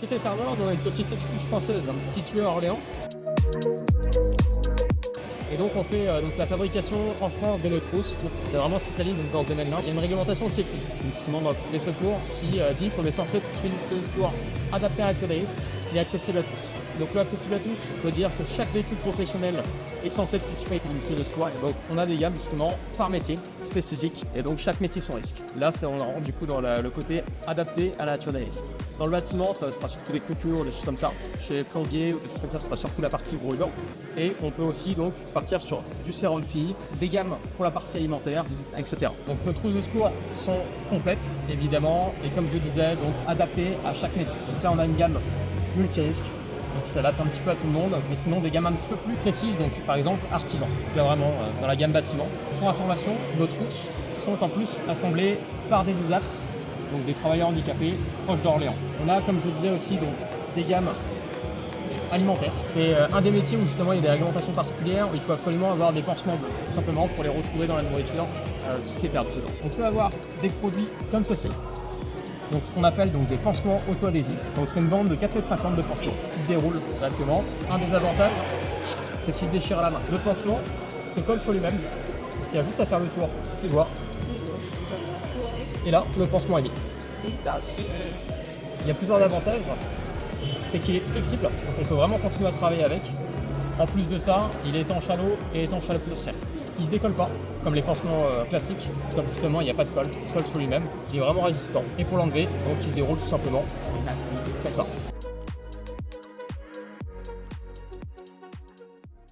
Société Farmer, on est une société française située à Orléans. Et donc on fait donc la fabrication en France de nos trousses. On est vraiment spécialiste dans ce domaine-là. Il y a une réglementation qui existe, justement dans les secours, qui dit qu'on est censé utiliser des secours adaptés à la nature des risques et accessibles à tous. Donc l'accessible à tous veut dire que chaque véhicule professionnel est censé être équipé avec une unité de secours. Et donc on a des gammes justement par métier spécifiques et donc chaque métier son risque. Là on rentre du coup dans le côté adapté à la nature des risques. Dans le bâtiment, ça sera surtout des clôtures, des choses comme ça. Chez les plombiers ou des choses comme ça sera surtout la partie brûlant. Et on peut aussi donc partir sur du sérum fille, des gammes pour la partie alimentaire, etc. Donc nos trousses de secours sont complètes évidemment et comme je disais donc adaptées à chaque métier. Donc là on a une gamme multirisque. Donc ça s'adapte un petit peu à tout le monde, mais sinon des gammes un petit peu plus précises, donc par exemple artisan. Donc là vraiment dans la gamme bâtiment. Pour information, nos trousses sont en plus assemblées par des ESAT, donc des travailleurs handicapés proches d'Orléans. On a, comme je disais aussi, donc des gammes alimentaires. C'est un des métiers où justement il y a des réglementations particulières, où il faut absolument avoir des pansements bleus, tout simplement pour les retrouver dans la nourriture si c'est perdu dedans. On peut avoir des produits comme ceci. Donc ce qu'on appelle donc des pansements auto-adhésifs. Donc c'est une bande de 4,50 m de pansement qui se déroule directement. Un des avantages, c'est qu'il se déchire à la main. Le pansement se colle sur lui-même. Donc il y a juste à faire le tour du doigt. Et là, le pansement est mis. Il y a plusieurs avantages. C'est qu'il est flexible, donc on peut vraiment continuer à travailler avec. En plus de ça, il est étanche à l'eau et étanche à la poussière. Il se décolle pas, comme les pansements classiques, comme justement il n'y a pas de colle, il se colle sur lui-même, il est vraiment résistant. Et pour l'enlever, donc il se déroule tout simplement comme ça.